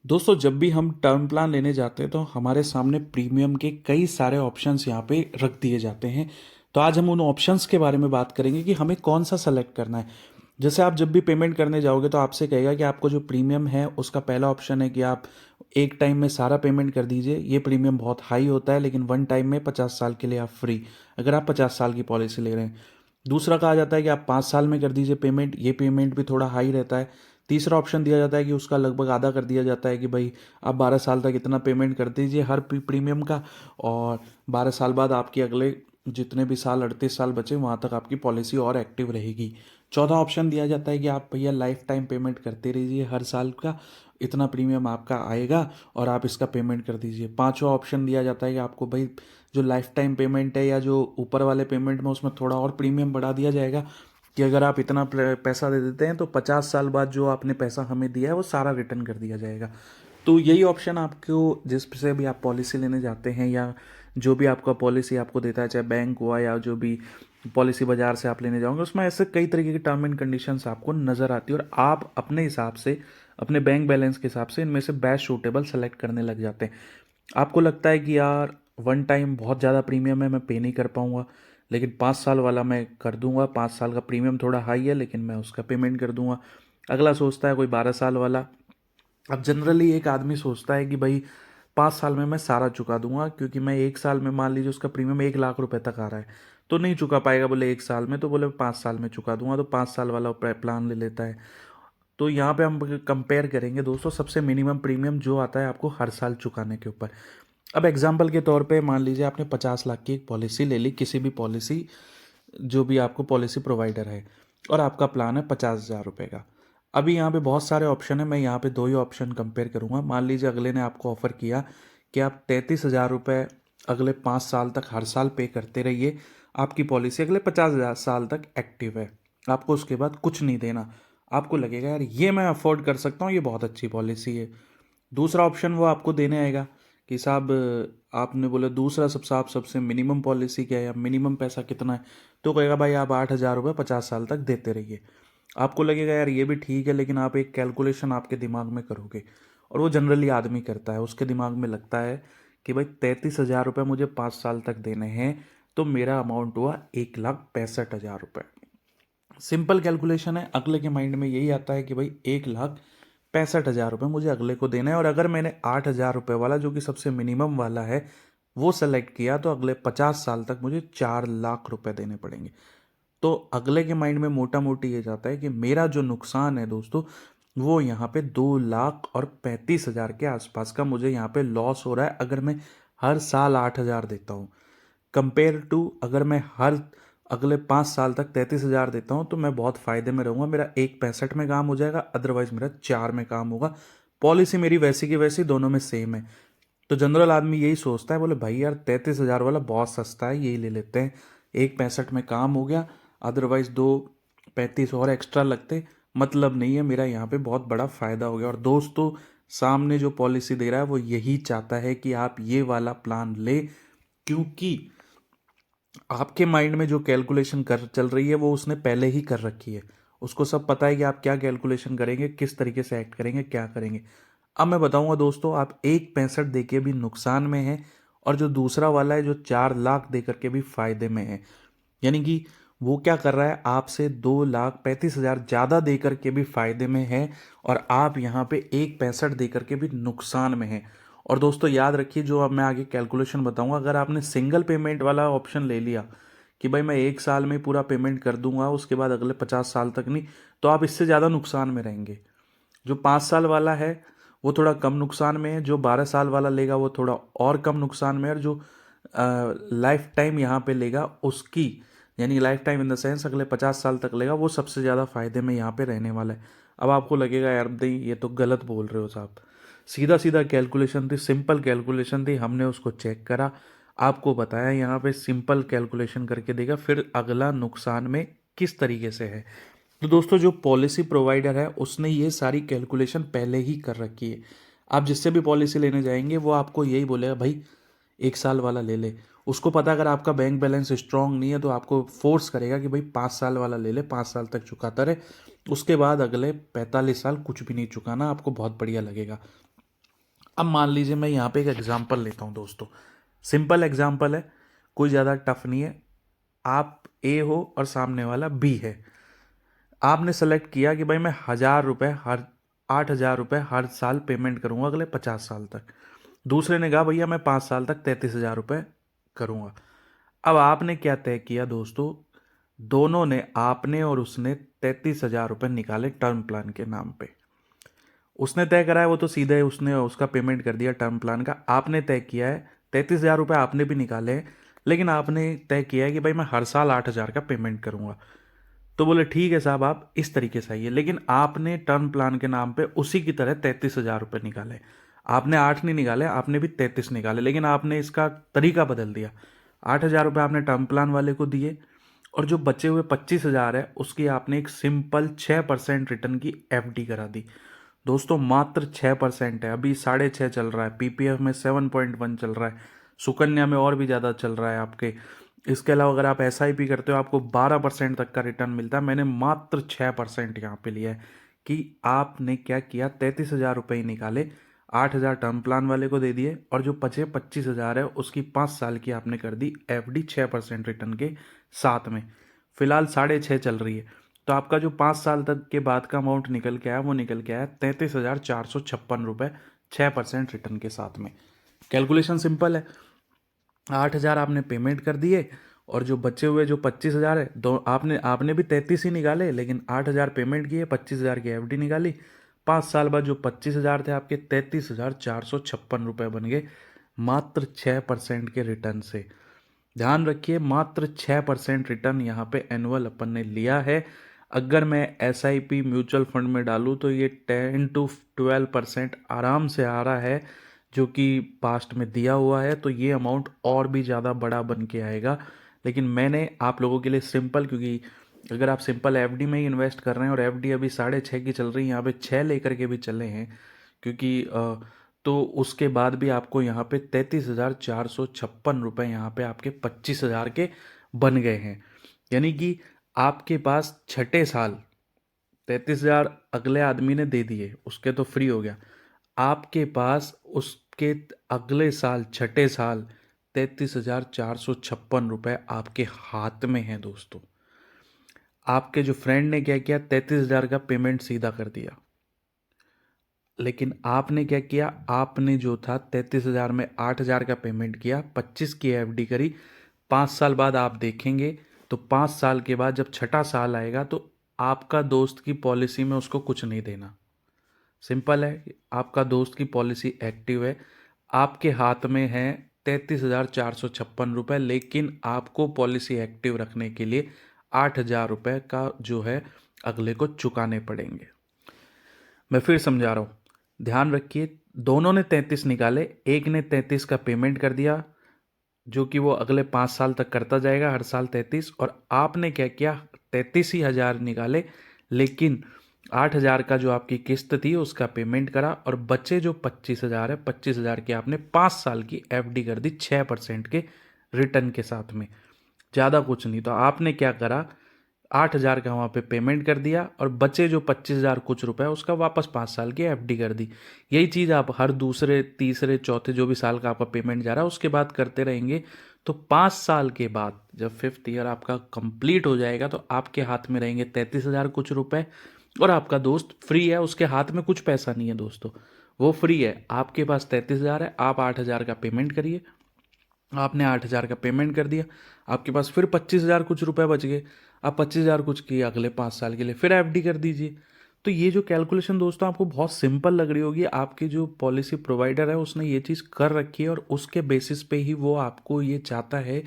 दोस्तों जब भी हम टर्म प्लान लेने जाते हैं तो हमारे सामने प्रीमियम के कई सारे ऑप्शंस यहाँ पे रख दिए जाते हैं। तो आज हम उन ऑप्शंस के बारे में बात करेंगे कि हमें कौन सा सेलेक्ट करना है। जैसे आप जब भी पेमेंट करने जाओगे तो आपसे कहेगा कि आपको जो प्रीमियम है उसका पहला ऑप्शन है कि आप एक टाइम में सारा पेमेंट कर दीजिए। ये प्रीमियम बहुत हाई होता है लेकिन वन टाइम में 50 साल के लिए आप फ्री, अगर आप 50 साल की पॉलिसी ले रहे हैं। दूसरा कहा जाता है कि आप 5 साल में कर दीजिए पेमेंट, ये पेमेंट भी थोड़ा हाई रहता है। तीसरा ऑप्शन दिया जाता है कि उसका लगभग आधा कर दिया जाता है कि भाई आप 12 साल तक इतना पेमेंट कर दीजिए हर प्रीमियम का, और 12 साल बाद आपके अगले जितने भी साल 38 साल बचे वहाँ तक आपकी पॉलिसी और एक्टिव रहेगी। चौथा ऑप्शन दिया जाता है कि आप भैया लाइफ टाइम पेमेंट करते रहिए, हर साल का इतना प्रीमियम आपका आएगा और आप इसका पेमेंट कर दीजिए। पांचवा ऑप्शन दिया जाता है कि आपको भाई जो लाइफ टाइम पेमेंट है या जो ऊपर वाले पेमेंट में उसमें थोड़ा और प्रीमियम बढ़ा दिया जाएगा कि अगर आप इतना पैसा दे देते हैं तो 50 साल बाद जो आपने पैसा हमें दिया है वो सारा रिटर्न कर दिया जाएगा। तो यही ऑप्शन आपको जिससे भी आप पॉलिसी लेने जाते हैं या जो भी आपका पॉलिसी आपको देता है, चाहे बैंक हुआ या जो भी पॉलिसी बाजार से आप लेने जाओगे, उसमें ऐसे कई तरीके की टर्म एंड कंडीशंस आपको नज़र आती है और आप अपने हिसाब से अपने बैंक बैलेंस के हिसाब से इनमें से बेस्ट सूटेबल सेलेक्ट करने लग जाते हैं। आपको लगता है कि यार वन टाइम बहुत ज़्यादा प्रीमियम है, मैं पे नहीं कर पाऊँगा, लेकिन 5 साल वाला मैं कर दूंगा। 5 साल का प्रीमियम थोड़ा हाई है लेकिन मैं उसका पेमेंट कर दूंगा। अगला सोचता है कोई 12 साल वाला। अब जनरली एक आदमी सोचता है कि भाई 5 साल में मैं सारा चुका दूंगा, क्योंकि मैं एक साल में मान लीजिए उसका प्रीमियम 1 लाख रुपए तक आ रहा है तो नहीं चुका पाएगा बोले एक साल में, तो बोले 5 साल में चुका दूंगा, तो 5 साल वाला प्लान ले लेता है। तो यहाँ पे हम कंपेयर करेंगे दोस्तों सबसे मिनिमम प्रीमियम जो आता है आपको हर साल चुकाने के ऊपर। अब एग्जाम्पल के तौर पे मान लीजिए आपने 50 लाख की एक पॉलिसी ले ली, किसी भी पॉलिसी जो भी आपको पॉलिसी प्रोवाइडर है, और आपका प्लान है 50,000 रुपये का। अभी यहाँ पे बहुत सारे ऑप्शन है, मैं यहाँ पे दो ही ऑप्शन कंपेयर करूँगा। मान लीजिए अगले ने आपको ऑफर किया कि आप 33,000 रुपये अगले 5 साल तक हर साल पे करते रहिए, आपकी पॉलिसी अगले 50,000 साल तक एक्टिव है, आपको उसके बाद कुछ नहीं देना। आपको लगेगा यार ये मैं अफोर्ड कर सकता हूँ, ये बहुत अच्छी पॉलिसी है। दूसरा ऑप्शन वो आपको देने आएगा कि साहब आपने बोला दूसरा सबसे आप सबसे मिनिमम पॉलिसी क्या है या मिनिमम पैसा कितना है, तो कहेगा भाई आप 8,000 रुपये 50 साल तक देते रहिए। आपको लगेगा यार ये भी ठीक है, लेकिन आप एक कैलकुलेशन आपके दिमाग में करोगे, और वो जनरली आदमी करता है, उसके दिमाग में लगता है कि भाई 33,000 रुपये मुझे 5 साल तक देने हैं, तो मेरा अमाउंट हुआ 1,65,000 रुपये। सिंपल कैलकुलेशन है, अगले के माइंड में यही आता है कि भाई 1,65,000 रुपये मुझे अगले को देना है, और अगर मैंने 8,000 रुपये वाला जो कि सबसे मिनिमम वाला है वो सेलेक्ट किया तो अगले 50 साल तक मुझे 4 लाख रुपए देने पड़ेंगे। तो अगले के माइंड में मोटा मोटी ये जाता है कि मेरा जो नुकसान है दोस्तों वो यहाँ पे 2,35,000 के आसपास का मुझे यहाँ पे लॉस हो रहा है, अगर मैं हर साल 8,000 देता हूँ, कंपेयर टू अगर मैं हर अगले 5 साल तक 33,000 देता हूँ तो मैं बहुत फ़ायदे में रहूँगा। मेरा 1,65 में काम हो जाएगा, अदरवाइज मेरा 4 में काम होगा। पॉलिसी मेरी वैसी की वैसी दोनों में सेम है। तो जनरल आदमी यही सोचता है, बोले भाई यार 33,000 वाला बहुत सस्ता है, यही ले लेते हैं, 1,65 में काम हो गया, अदरवाइज 2,35 और एक्स्ट्रा लगते, मतलब नहीं है, मेरा यहाँ पे बहुत बड़ा फ़ायदा हो गया। और दोस्तों सामने जो पॉलिसी दे रहा है वो यही चाहता है कि आप ये वाला प्लान ले, क्योंकि आपके माइंड में जो कैलकुलेशन कर चल रही है वो उसने पहले ही कर रखी है। उसको सब पता है कि आप क्या कैलकुलेशन करेंगे, किस तरीके से एक्ट करेंगे, क्या करेंगे। अब मैं बताऊंगा दोस्तों, आप 1,65 दे के भी नुकसान में है, और जो दूसरा वाला है जो 4 लाख दे करके भी फायदे में है। यानी कि वो क्या कर रहा है, आपसे 2,35,000 ज़्यादा दे करके भी फायदे में है, और आप यहाँ पे 1,65 दे करके भी नुकसान में है। और दोस्तों याद रखिए, जो अब मैं आगे कैलकुलेशन बताऊंगा, अगर आपने सिंगल पेमेंट वाला ऑप्शन ले लिया कि भाई मैं एक साल में पूरा पेमेंट कर दूंगा उसके बाद अगले 50 साल तक नहीं, तो आप इससे ज़्यादा नुकसान में रहेंगे। जो 5 साल वाला है वो थोड़ा कम नुकसान में है, जो 12 साल वाला लेगा वो थोड़ा और कम नुकसान में है, और जो लाइफ टाइम यहाँ पे लेगा उसकी, यानी life time in the sense अगले 50 साल तक लेगा, वो सबसे ज़्यादा फायदे में यहाँ पे रहने वाला है। अब आपको लगेगा यार नहीं ये तो गलत बोल रहे हो साहब, सीधा सीधा कैलकुलेशन थी, सिंपल कैलकुलेशन थी, हमने उसको चेक करा, आपको बताया यहाँ पे सिंपल कैलकुलेशन करके देगा, फिर अगला नुकसान में किस तरीके से है। तो दोस्तों जो पॉलिसी प्रोवाइडर है उसने ये सारी कैलकुलेशन पहले ही कर रखी है। आप जिससे भी पॉलिसी लेने जाएंगे वो आपको यही बोलेगा भाई 1 साल वाला ले ले। उसको पता अगर आपका बैंक बैलेंस स्ट्रांग नहीं है तो आपको फोर्स करेगा कि भाई 5 साल वाला ले ले, 5 साल तक चुकाता रहे, उसके बाद अगले 45 साल कुछ भी नहीं चुकाना, आपको बहुत बढ़िया लगेगा। अब मान लीजिए मैं यहाँ पे एक एग्जांपल लेता हूँ दोस्तों, सिंपल एग्जांपल है, कोई ज़्यादा टफ नहीं है। आप ए हो और सामने वाला बी है। आपने सेलेक्ट किया कि भाई मैं 1,000 रुपये हर 8,000 रुपये हर साल पेमेंट करूंगा अगले 50 साल तक। दूसरे ने कहा भैया मैं 5 साल तक 33,000 रुपये करूंगा। अब आपने क्या तय किया दोस्तों, दोनों ने, आपने और उसने 33,000 रुपये निकाले टर्म प्लान के नाम पे। उसने तय करा है वो तो सीधे उसने उसका पेमेंट कर दिया टर्म प्लान का। आपने तय किया है 33,000 रुपये आपने भी निकाले हैं, लेकिन आपने तय किया है कि भाई मैं हर साल 8,000 का पेमेंट करूंगा। तो बोले ठीक है साहब आप इस तरीके से आइए, लेकिन आपने टर्म प्लान के नाम पे उसी की तरह 33,000 रुपये निकाले। आपने 8 नहीं निकाले, आपने भी 33 निकाले, लेकिन आपने इसका तरीका बदल दिया। 8,000 रुपये आपने टर्म प्लान वाले को दिए, और जो बचे हुए 25,000 है उसकी आपने एक सिंपल 6% रिटर्न की एफडी करा दी। दोस्तों मात्र 6% है, अभी 6.5 चल रहा है, पीपीएफ में 7.1 चल रहा है, सुकन्या में और भी ज़्यादा चल रहा है आपके। इसके अलावा अगर आप एसआईपी करते हो आपको 12% तक का रिटर्न मिलता है। मैंने मात्र 6% यहाँ पे लिया है कि आपने क्या किया, 33,000 रुपये ही निकाले, 8,000 टर्म प्लान वाले को दे दिए, और जो बचे 25,000 है उसकी 5 साल की आपने कर दी एफडी 6% रिटर्न के साथ में। फिलहाल 6.5 चल रही है, तो आपका जो 5 साल तक के बाद का अमाउंट निकल के आया वो निकल के आया 33,456 रुपये 6% रिटर्न के साथ में। कैलकुलेशन सिंपल है, 8,000 आपने पेमेंट कर दिए, और जो बचे हुए जो 25,000 है, दो आपने आपने भी 33 ही निकाले, लेकिन 8,000 पेमेंट किए, 25,000 की एफडी निकाली। 5 साल बाद जो 25,000 थे आपके 33,456 रुपये बन गए, मात्र 6% के रिटर्न से। ध्यान रखिए मात्र 6% रिटर्न यहाँ पे एनुअल अपन ने लिया है। अगर मैं एसआईपी म्यूचुअल फंड में डालूँ तो ये 10 to 12% आराम से आ रहा है, जो कि पास्ट में दिया हुआ है। तो ये अमाउंट और भी ज़्यादा बड़ा बन के आएगा, लेकिन मैंने आप लोगों के लिए सिंपल, क्योंकि अगर आप सिंपल एफडी में ही इन्वेस्ट कर रहे हैं और एफडी अभी 6.5 की चल रही है, यहाँ पे 6 लेकर के भी चले हैं, क्योंकि तो उसके बाद भी आपको यहाँ पे 33,456 रुपये यहाँ पे आपके 25,000 के बन गए हैं। यानी कि आपके पास छठे साल 33,000 अगले आदमी ने दे दिए, उसके तो फ्री हो गया, आपके पास उसके अगले साल छठे साल 33,456 रुपये आपके हाथ में है दोस्तों। आपके जो फ्रेंड ने क्या किया, 33,000 का पेमेंट सीधा कर दिया, लेकिन आपने क्या किया, आपने जो था 33,000 में 8,000 का पेमेंट किया, 25 की एफडी करी। 5 साल बाद आप देखेंगे तो 5 साल के बाद जब छठा साल आएगा तो आपका दोस्त की पॉलिसी में उसको कुछ नहीं देना। सिंपल है, आपका दोस्त की पॉलिसी एक्टिव है, आपके हाथ में है 33,456 रुपये, लेकिन आपको पॉलिसी एक्टिव रखने के लिए 8,000 रुपये का जो है अगले को चुकाने पड़ेंगे। मैं फिर समझा रहा हूँ, ध्यान रखिए, दोनों ने 33 निकाले, एक ने 33 का पेमेंट कर दिया जो कि वो अगले 5 साल तक करता जाएगा हर साल 33, और आपने क्या किया, 33,000 निकाले, लेकिन 8,000 का जो आपकी किस्त थी उसका पेमेंट करा, और बचे जो 25,000 है, 25,000 की आपने 5 साल की एफडी कर दी 6% के रिटर्न के साथ में। ज़्यादा कुछ नहीं, तो आपने क्या करा, 8,000 का वहाँ पे पेमेंट कर दिया, और बचे जो 25,000 कुछ रुपए उसका वापस 5 साल की एफडी कर दी। यही चीज़ आप हर दूसरे तीसरे चौथे जो भी साल का आपका पेमेंट जा रहा है उसके बाद करते रहेंगे, तो 5 साल के बाद जब 5th ईयर आपका कंप्लीट हो जाएगा तो आपके हाथ में रहेंगे 33,000 कुछ रुपए, और आपका दोस्त फ्री है, उसके हाथ में कुछ पैसा नहीं है दोस्तों, वो फ्री है। आपके पास 33,000 है, आप 8,000 का पेमेंट करिए, आपने 8,000 का पेमेंट कर दिया, आपके पास फिर 25,000 कुछ रुपए बच गए, आप 25,000 कुछ किए अगले 5 साल के लिए, फिर एफडी कर दीजिए। तो ये जो कैलकुलेशन दोस्तों आपको बहुत सिंपल लग रही होगी, आपके जो पॉलिसी प्रोवाइडर है उसने ये चीज़ कर रखी है, और उसके बेसिस पे ही वो आपको ये चाहता है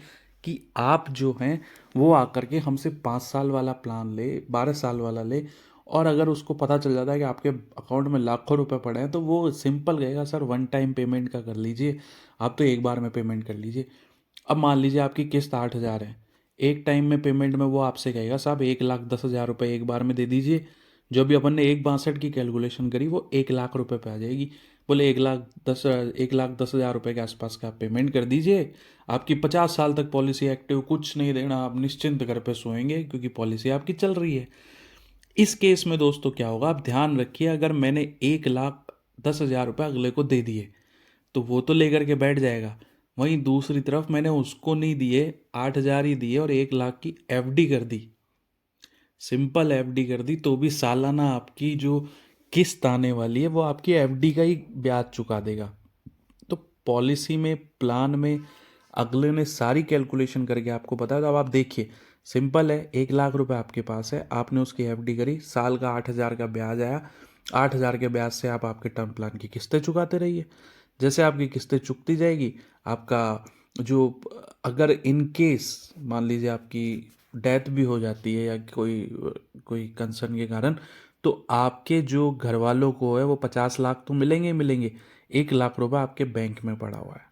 कि आप जो हैं वो आकर के हमसे 5 साल वाला प्लान ले, 12 साल वाला ले, और अगर उसको पता चल जाता है कि आपके अकाउंट में लाखों रुपए पड़े हैं तो वो सिंपल कहेगा सर वन टाइम पेमेंट का कर लीजिए, आप तो एक बार में पेमेंट कर लीजिए। अब मान लीजिए आपकी किस्त 8,000 है, एक टाइम में पेमेंट में वो आपसे कहेगा साहब 1,10,000 रुपये एक बार में दे दीजिए। जो भी अपन ने 1,62 की कैलकुलेशन करी वो 1,00,000 रुपये पे आ जाएगी। बोले 1,10,000 रुपये के आसपास का आप पेमेंट कर दीजिए, आपकी 50 साल तक पॉलिसी एक्टिव, कुछ नहीं देना, आप निश्चिंत घर पे सोएंगे क्योंकि पॉलिसी आपकी चल रही है। इस केस में दोस्तों क्या होगा, आप ध्यान रखिए, अगर मैंने 1,00,000 10,000 रुपये अगले को दे दिए तो वो तो लेकर के बैठ जाएगा। वहीं दूसरी तरफ मैंने उसको नहीं दिए, 8,000 ही दिए और 1 लाख की एफडी कर दी, सिंपल एफडी कर दी, तो भी सालाना आपकी जो किस्त आने वाली है वो आपकी एफडी का ही ब्याज चुका देगा। तो पॉलिसी में, प्लान में अगले ने सारी कैलकुलेशन करके आपको बताया। तो अब आप देखिए, सिंपल है, 1 लाख रुपए आपके पास है, आपने उसकी एफडी करी, साल का 8,000 का ब्याज आया, 8,000 के ब्याज से आप आपके टर्म प्लान की किस्तें चुकाते रहिए। जैसे आपकी किस्तें चुकती जाएगी, आपका जो, अगर इन केस मान लीजिए आपकी डेथ भी हो जाती है या कोई कोई कंसर्न के कारण, तो आपके जो घर वालों को है वो 50 लाख तो मिलेंगे ही मिलेंगे, 1 लाख रुपए आपके बैंक में पड़ा हुआ है।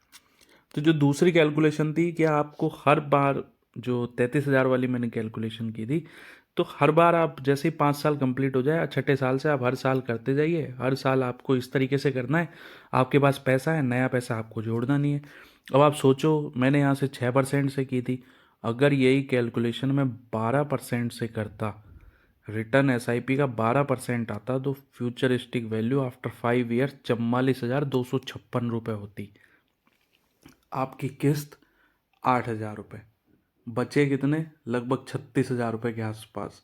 तो जो दूसरी कैलकुलेशन थी कि आपको हर बार, जो 33,000 वाली मैंने कैलकुलेशन की थी, तो हर बार आप जैसे ही 5 साल कंप्लीट हो जाए, छठे साल से आप हर साल करते जाइए, हर साल आपको इस तरीके से करना है। आपके पास पैसा है, नया पैसा आपको जोड़ना नहीं है। अब आप सोचो, मैंने यहाँ से 6% से की थी, अगर यही कैलकुलेशन मैं 12% से करता, रिटर्न एसआईपी का 12% आता, तो फ्यूचरिस्टिक वैल्यू आफ्टर 5 ईयर 44,256 रुपये होती। आपकी किस्त 8,000 रुपये, बचे कितने, लगभग 36,000 रुपये के आसपास।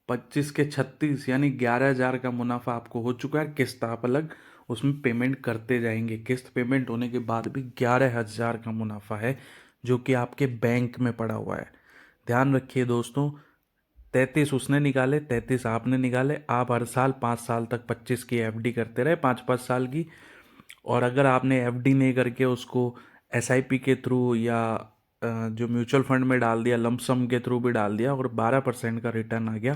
25 के 36 यानी 11,000 का मुनाफा आपको हो चुका है। किस्त आप अलग उसमें पेमेंट करते जाएंगे, किस्त पेमेंट होने के बाद भी 11,000 का मुनाफा है जो कि आपके बैंक में पड़ा हुआ है। ध्यान रखिए दोस्तों, 33 उसने निकाले, 33 आपने निकाले। आप हर साल 5 साल तक 25 की एफडी करते रहे, 5-5 साल की। और अगर आपने एफडी नहीं करके उसको एसआईपी के थ्रू या जो म्यूचुअल फंड में डाल दिया, लमसम के थ्रू भी डाल दिया, और 12% का रिटर्न आ गया,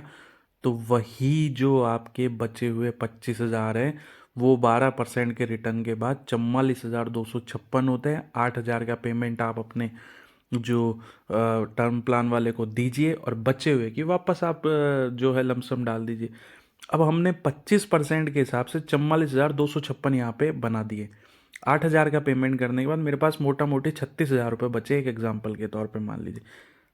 तो वही जो आपके बचे हुए 25,000 हैं, वो 12% के रिटर्न के बाद 44,256 होते हैं। 8,000 का पेमेंट आप अपने जो टर्म प्लान वाले को दीजिए, और बचे हुए की वापस आप जो है लमसम डाल दीजिए। अब हमने 25% के हिसाब से 44,256 यहाँ पे बना दिए। 8,000 का पेमेंट करने के बाद मेरे पास मोटा मोटी 36,000 रुपये बचे, एक एग्जाम्पल के तौर पे मान लीजिए।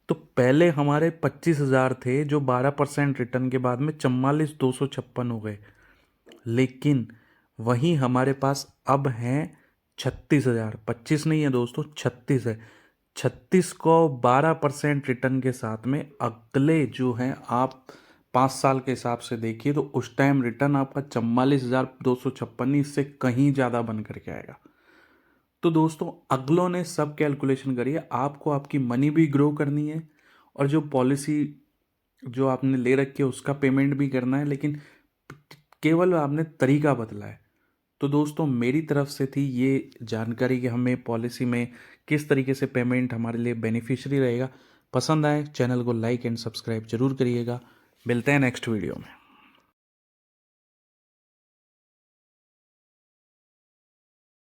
तो पहले हमारे 25,000 थे जो 12% रिटर्न के बाद में 44,256 हो गए, लेकिन वहीं हमारे पास अब हैं 36,000। 25 नहीं है दोस्तों, 36 है। 36 को 12% रिटर्न के साथ में अगले जो हैं, आप 5 साल के हिसाब से देखिए, तो उस टाइम रिटर्न आपका 44,256, इससे कहीं ज़्यादा बन करके आएगा। तो दोस्तों, अगलों ने सब कैलकुलेशन करी है, आपको आपकी मनी भी ग्रो करनी है, और जो पॉलिसी जो आपने ले रखी है उसका पेमेंट भी करना है, लेकिन केवल आपने तरीका बदला है। तो दोस्तों, मेरी तरफ से थी ये जानकारी कि हमें पॉलिसी में किस तरीके से पेमेंट हमारे लिए बेनिफिशियरी रहेगा। पसंद आए चैनल को लाइक एंड सब्सक्राइब जरूर करिएगा। मिलते हैं नेक्स्ट वीडियो में।